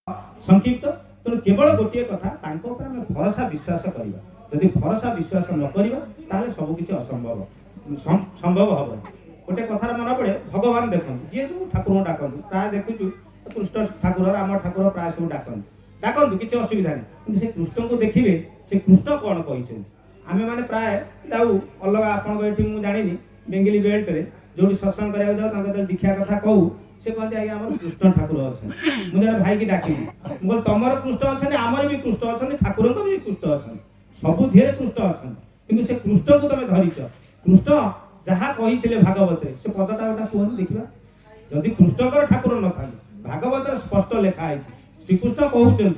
संक्षिप्त तेणु केवल गोटे कथा भरोसा विश्वास करवा जदि भरोसा विश्वास न करवा सबकि असंभव संभव हम गोटे कथार मन पड़े भगवान देखते जी जो ठाकुर डाकतु प्राय देखु कृष्ण ठाकुर आम ठाकुर प्राय सब डाकतु किसी असुविधा नहीं से कृष्ण को देखिए से कृष्ण कौन कही आम मैंने प्राय जाऊ अलग आपंक ये जानी बेंगली बेल्ट रे जो सत्संग कराया जाऊ दीक्षा कथा कहू से कहते आज्ञा आम कृष्ण ठाकुर अच्छा मुझे भाई की डाक मुझे तुम कृष्ण अच्छा आमर भी कृष्ण अच्छा ठाकुर भी कृष्ण अच्छा सबू धीरे कृष्ण अच्छा कि से कृष्ण को तुम धरीच कृष्ण जहाँ कही भागवत से पदटा गोटा कहूँ देखा जदि कृष्णकर ठाकुर न था भागवत स्पष्ट लिखाई श्रीकृष्ण कहते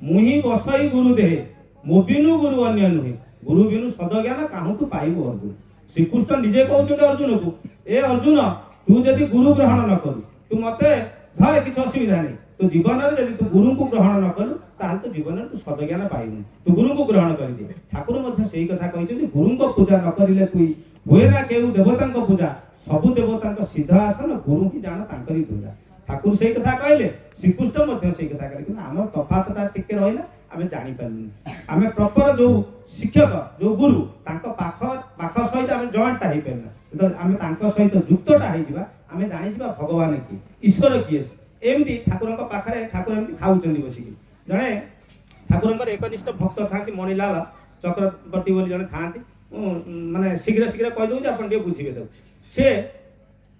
मुहि बसई गुरु देहे मो बिनु गुरु अन्य नुहे गुरु बिनु सदज्ञान काहू तू पाइबु अर्जुन श्रीकृष्ण निजे कहते अर्जुन को ए अर्जुन तू जदि गुरु ग्रहण न करू तू मते धर किसी असुविधा नहीं तो जीवन में जब तू गुरु को ग्रहण न कलु ताल तो जीवन में तू सदज्ञान पाइबु तू गुरु को ग्रहण कर दे ठाकुर से कथा कहते गुरु को पूजा न करिले तू हुए ना केउ देवता पूजा सबु देवता सिंहासन गुरु की जान तांकरी पूजा ठाकुर से कथा कहले श्रीकृष्ण से कथा कहले आम तफातटा टिके रहिला आमे जानि पारलु आमे प्रॉपर जो शिक्षक जो गुरु तांको पाख सहित आमे जॉइंटटा हे परना तो आमे तांको सहित युक्तटा हे जिबा आमे जानि जिबा भगवान की ईश्वर किए एमती ठाकुरଙ୍କ पाखरे ठाकुर एमती खाउचंदी बसिकी जणे ठाकुरଙ୍କର एकनिष्ठ भक्त थांती मणिलाल चक्रवर्ती बोली जणे थांती माने शीघ्र शीघ्र कहि दउ जे आपण के बुझिबे दउ से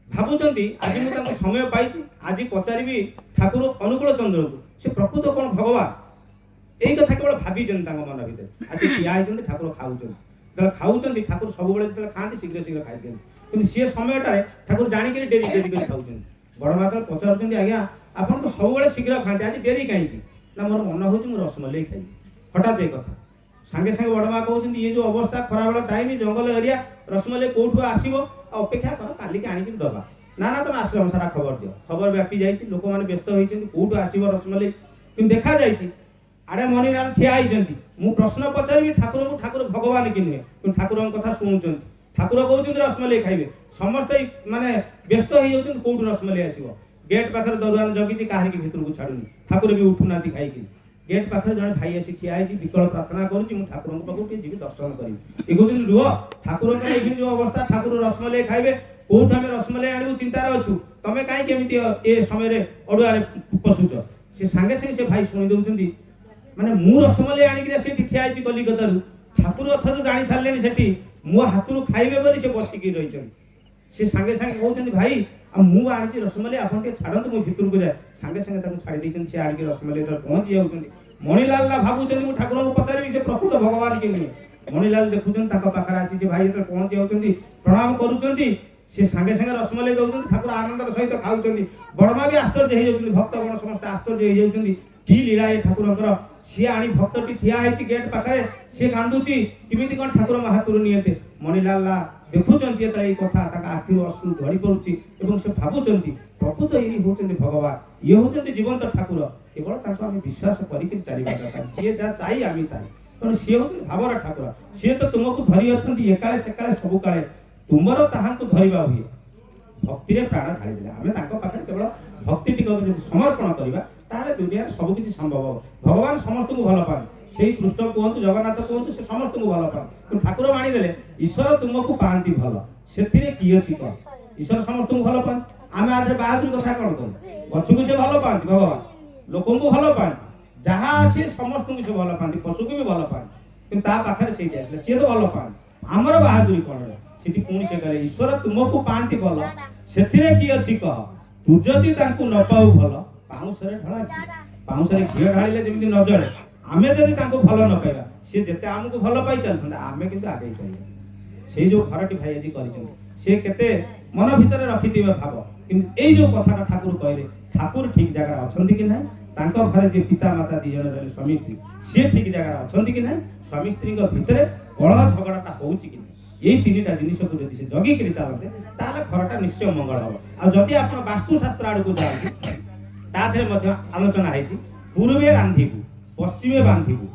भाबुचंदी आज मु ताको समय पाइछि आज पचारिबी ठाकुर अनुकूल चंद्र को से प्रकृत कोन भगवान एई कथा केवल भाबी जन ताको मन भीतर आसी किया आइचंदी ठाकुर खाउचंदी ठाकुर सब बेले जते खांती शीघ्र शीघ्र खाइ देन किंतु से समयटारे ठाकुर जानि के डेरी डेरी कर खाउचंदी बड़ मात्र पचारुचंदी आज्ञा आपण तो सब बेले शीघ्र खांती आज डेरी काई की ना मोर मन होछि मु रसमलाई खाइ हठात ए कथा सांगे सांगे बड़ मा कहउचंदी ये जो अवस्था खरा बेला टाइम जंगल एरिया रसमलाई कोठु आसीबो अपेक्षा कर काली के आनी के दबा ना ना तुम आश्रम सारा खबर दियो खबर व्यापी जाइछि लोक माने व्यस्त होइछिन कोठु आसीबो रसमलाई किंतु देखा जाइछि आडे मणिलाल ठिया आइछन्ती मु प्रश्न पचारिबी ठाकुर को ठाकुर भगवान कि नुहे कि ठाकुर कथा शुणुचंती ठाकुर कहउचंती रसमलाई खाइबे समस्त माने व्यस्त होई जाउछन्ती कोठु रसमलाई आसीबो गेट पाखर दरवान जगिछि काहरी के भितर को छाडुनी ठाकुर भी उठुनाती खाइ कि गेट पाखर जने भाई आसी ठिया आइछि विकल प्रार्थना करूछि मु ठाकुर पाखु के जीवी दर्शन करिबी ए कहउछन्ती लुह ठाकुर के एखिन जो अवस्था ठाकुर रसमलाई खाइबे कोठ हमें रसमलाई आनिबु चिंतार अछु तमे काई केमिति ए समय रे अडुआरे पसुछ से सांगे संगे से भाई सुनि दउछन्ती माने मु रसमलाई आनि के सेठी ठिया आइछि कलिकता रु ठाकुर अथज जानि सारलेनी सेठी मु हातुरु खाइबे बोली से बसी की रहिछन से सांगे सांगे कहउछन्ती भाई आ मु आनिछि रसमलाई आपन के छाडंतु मु भितर को जाय सांगे सांगे ताकु छाडी दैछन से आनि के रसमलाई तर पहुंची जाउछन्ती मणिलाल ना भाबुछन्ती मु ठाकुर को पचारिबी से प्रकृत भगवान के नहीं मणिलाल देखुछन ताका पाखरा आछि जे भाई तर पहुंची जाउछन्ती प्रणाम करूछन्ती से सांगे सांगे रसमलाई दउछन्ती ठाकुर आनंदर सहित खाउछन्ती बड़मा भी आश्चर्य हे जाउछन्ती भक्तगण समस्त आश्चर्य हे जाउछन्ती की लीला ए ठाकुरଙ୍କର सी आनी भक्तटी ठिया हेछि गेट पाखरे से कांदुची किमिति कोन ठाकुर महातुरु नियते मणिलाल देखुचंती एतै कथा ताका आखिरु अश्रु झड़ी पड़ुची एवं से भाबुचंती प्रकृत एही होचंती भगवान ये होचंती जीवंत ठाकुर केवल ताको आमे विश्वास करिके चालिबा दरकार जे जा चाहि आमी ताई कारण से होचंती भावर ठाकुर से तो तुमको धरि अछंती एकाले सेकाले सब काले तुमरो ताहांकु धरिबा हुए भक्ति रे प्राण ढाଳି देला आमे ताको पाखरे केवल भक्ति टिको जदि समर्पण करिबा ताले दुनिया सब किछि संभव भगवान समस्त को भलो पान सेही कृष्ण कहतु जगन्नाथ कहतु से समस्त को भलो पान ठाकुर मानि देले ईश्वर तुमको पांती भलो सेथिरे की अछि क ईश्वर समस्त को भलो पान आमे आदरे बहादुर कथा कोन कहू गछु को से भलो पांती भगवान लोकन को भलो पान जहां अछि समस्त को से भलो पांती पशु को भी भलो पान कि ता पाखरे सेही आसले से तो भलो पान हमर बहादुरी कोन सेठी पुणी से कहले ईश्वर तुमको पांती भलो सेथिरे की अछि क तू जदि तांकु न पाउ भलो पाउसरे ढळा पाउसरे घिଅ ढाळिले जेमिति न जळे आमे जदि तांको भलो न पाइबा से जेते हमकु भलो पाइ चलथंदा आमे किंतु आगे पाइबा सेही जो घरटी भाई आजि करिछन से केते मन भितर रखिथिबे भाव किंतु एई जो कथाटा ठाकुर कहले ठाकुर ठीक जगह अछंती कि नाही तांको घरे जे पिता माता दी जण रहले स्वामी स्त्री से ठीक जगह अछंती कि नाही स्वामी स्त्री को भितरे कलह झगड़ाटा होउची कि यही तीनटा जिनिस को जदि से जगी के चलते ताले घरटा निश्चय मंगल हो आ जदि आपण वास्तु शास्त्र आडू को जाती ताथरे मध्य आलोचना हेछि पूर्वे रांधिबु पश्चिमे बांधिबु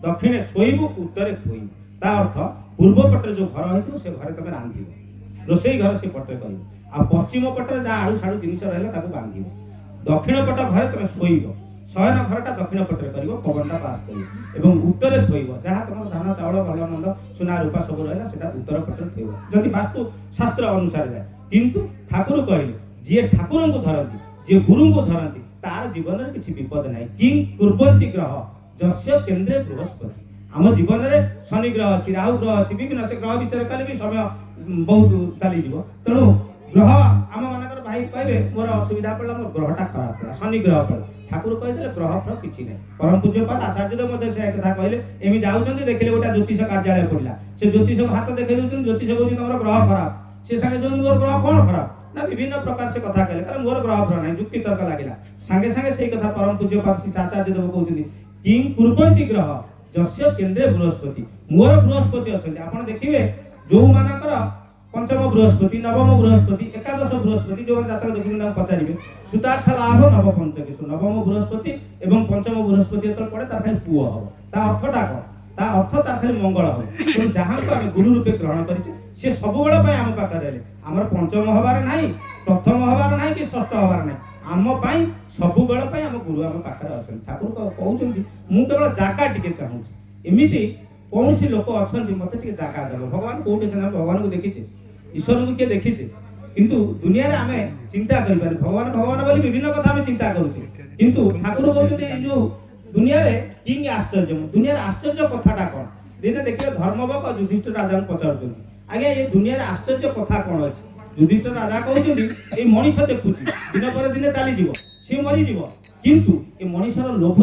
दक्षिणे शोइबु उत्तरे थोइबु ता अर्थ पूर्व पटे जो घर हेतु से घरे तमे रांधिबु रोसई घर से पटे करिबु आ पश्चिम पटे जा आडू साडू जिनिस रहले ताको बांधिबु दक्षिण पट घरे तुम शोब शयन घरटा दक्षिण पटे कर पवनटा पास कर उत्तर थोब जहाँ तुम धान चाउल भल मंद सुना रूपा सब रहा है उत्तर पटे थोब जदि वास्तु शास्त्र अनुसार जाए किंतु ठाकुर कहले जी ठाकुर को धरती जी गुरु को धरती तार जीवन में किसी विपद ना किं कुर्वन्ति ग्रह जस्य केन्द्रे बृहस्पति आम जीवन में शनि ग्रह अच्छी राहु ग्रह अच्छी विभिन्न से ग्रह विषय कले भी समय बहुत चली तेणु ग्रह आम मानकर भाई कहे मोर असुविधा पड़ा मोर ग्रहटा खराब पड़ा शनि ग्रह पड़ा ठाकुर कहीदे ग्रह फल किसी ना परम पूज्यपाद आचार्यदेव से कथा कहले एमि जाऊँच देखिले गोटे ज्योतिष कार्यालय पड़ा से ज्योतिष को हाथ देखा दूसरी ज्योतिष कहते तुम ग्रह खराब से सागे जो मोर ग्रह कौन खराब ना विभिन्न प्रकार से कथा कहले कारण मोर ग्रह फल ना जुक्ति तर्क लगे सांगे सांगे से कथा परम पूज्यपाद श्री आचार्यदेव कहते किं कुर्वन्ति ग्रह जस्य केन्द्रे बृहस्पति मोर बृहस्पति अच्छा आप देखिए जो मानकर पंचम बृहस्पति नवम बृहस्पति एकादश बृहस्पति जो जातक देखिए पचारे सुतार्थ लाभ नव पंचकेश नवम बृहस्पति एवं पंचम बृहस्पति जो पड़े तार खाली पुओ हम ता अर्थटा कौन ता अर्थ तार खाली मंगल हम तो जहाँ को आम गुरु रूपे ग्रहण करें सी सब बेल आम पाखे आमर पंचम हबार ना प्रथम हबार ना कि षष्ठ हबार ना आम सब बेल आम गुरु आम पाखे अच्छा ठाकुर कहते मुझे केवल जागा टे चाहूँगी एमती कौन सी लोक अच्छा मत जगह देव भगवान कौटे भगवान को देखीचे ईश्वर को किए देखीचे किंतु दुनिया रे आमे चिंता करि पारे भगवान भगवान बोली विभिन्न कथा आमे चिंता करूचे किंतु ठाकुर कहते जो दुनिया रे किंग आश्चर्य दुनिया रे आश्चर्य कथाटा कोन दिने देखिए धर्मवक युधिष्ठिर राजा को पचारुछन आगे ये दुनिया रे आश्चर्य कथा कोन अछि युधिष्ठिर राजा कहउछन ए मनीष देखुची दिन पर दिन चली जीवो से मरी जीवो किंतु ए मनीषर लोभ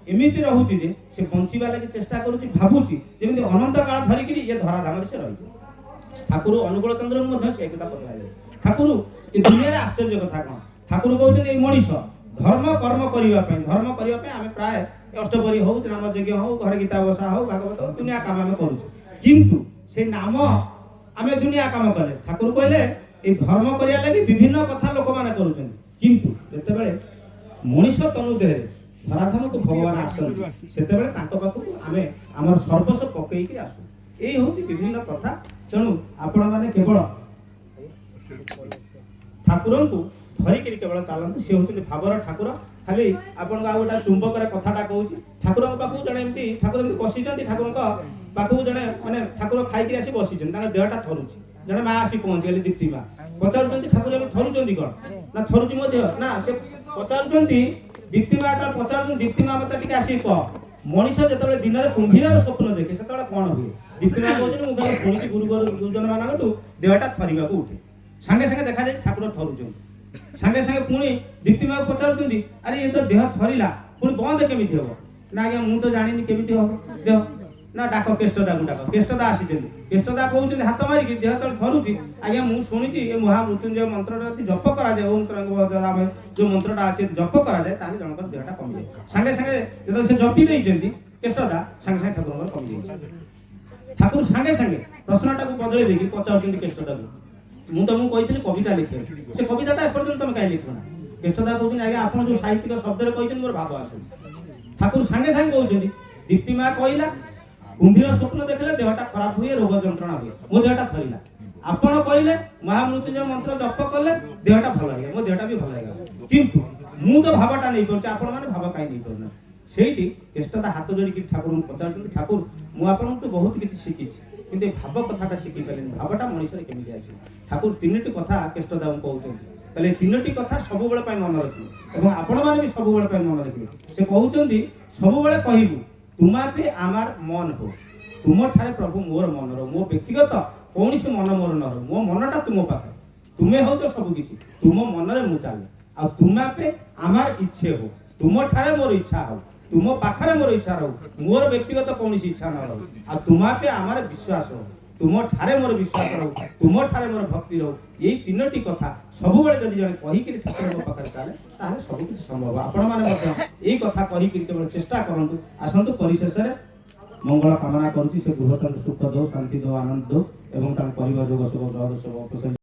एमिति रहुची जे से बंचिबा लागि चेष्टा करूची भाबुची जेमिति अनंत काल धरिकरी ये धराधाम से रही ठाकुर अनुकूल चंद्र मध्य से एकता पचरा ठाकुर ये दुनिया रे आश्चर्य कथा कोन ठाकुर कहउछन ए मनीष धर्म कर्म करने आम प्राय अष्टपरी हो नाम यज्ञ हो घर गीता बसा हो भागवत दुनिया काम आम करूँ किंतु से नाम आम दुनिया काम कले ठाकुर कहले ये धर्म करने लगी विभिन्न कथा लोक मैंने करूँ किंतु जिते मनीष तनु देह धराधाम को भगवान आसती से पाखक आम आम सर्वस्व पकईकि आसू यही हूँ विभिन्न कथा तेणु आपण मैंने केवल ठाकुर को धरिक केवल चलते सी हूँ भावर ठाकुर खाली आपन गोटे चुंबक कथाटा कहूँ ठाकुर पाखु जड़े एमती ठाकुर बसी ठाकुर पाखु जड़े मैंने ठाकुर खाई आसी बसी देहटा थरुची जड़े माँ आसी पहुँची दीप्ति माँ पचार ठाकुर थरुंच कौन ना थरुची मो देह ना से पचार दीप्ति माँ जो पचार दीप्ति माँ मत टे आसिक कह मनीष जो दिन में कुंभीर स्वप्न देखे से कौन हुए दीप्ति माँ कहते मुझे शुणी गुरुजन मानू देहटा थरिया उठे सांगे सांगे देखा जाए ठाकुर थरुच सांगे सांगे पुणी दीप्ति माँ पचार अरे ये तो देह थरिला पुणी बंद केमी हम ना आज्ञा मुझे तो जानी केमी हम देह ना डाक केष्टदा को डाक केष्टदा आसी केष्टदा कहते हाथ मारिक देह तले थरुची आज्ञा मुझे शुणी ये महामृत्युंजय मंत्रटा जप कराए ओम तरंग जो मंत्रटा अच्छे जप कराए जनक देहटा कमी जाए सांगे सांगे जो से जपी नहीं केष्टदा सांगे सांगे ठाकुर कमी जाए ठाकुर सांगे सांगे प्रश्नटा को बदल देकी पचार केष्टदा को मुझे कही कविता लिखे से कविता एपर्यंत तुम कहीं लिखना केष्टदा कहते आज्ञा आप जो साहित्यिक शब्द कहते मोर भाव आसे ठाकुर सांगे सांगे कहते दीप्ति माँ कहला कुंभीर स्वप्न देखले देहटा खराब हुए रोग जंत्रणा हुए मो देहटा थरिला आपण कहले महामृत्युंजय मंत्र जप कले देहटा भल है मो देहटा भी भल है किंतु मु तो भावटा नहीं पारे आपण माने भाव कहीं नहीं पारना सेठी केष्टदा हाथ जोड़ी ठाकुर पचार ठाकुर मु आपण तो बहुत किछि शिखिछि किंतु भाव कथाटा शिखि पारे भावटा मनीष केमिति आसी ठाकुर तीनोटी कथा केष्टदा कहते कहले तीनोटी कथा सब बेले मन रखिबे एवं आपण माने भी सब बेले मन रखिबे से कहउचंदी सब बेले कहिबू तुमा पे आमार मन हो तुम ठारे प्रभु मोर मन रो मो व्यक्तिगत कौन सी मन मोर न रो मो मनटा तुम पाखे तुम्हें हो जो सब किछि तुम मन रे मु चले आ तुमा पे आमार इच्छे हो तुम ठारे मोर इच्छा हो तुम पाखरे मोर इच्छा रहो मोर व्यक्तिगत कौन सी इच्छा न रहो आ तुमा पे आमार विश्वास हो तुम ठारे मोर विश्वास रहो तुम ठारे मोर भक्ति रहो यही तीनोटी कथा सब बेले जदि जने कहिकि ठाकुर पाखे चले ताले सब किछि संभव आपण माने मध्य एही कथा कहिकि केवल चेष्टा करंतु आसंतु परिशेष रे मंगल कामना करूची से गृहतंत्र सुख दो शांति दो आनंद दो एवं तार परिवार जोग सुख ग्रह दो सब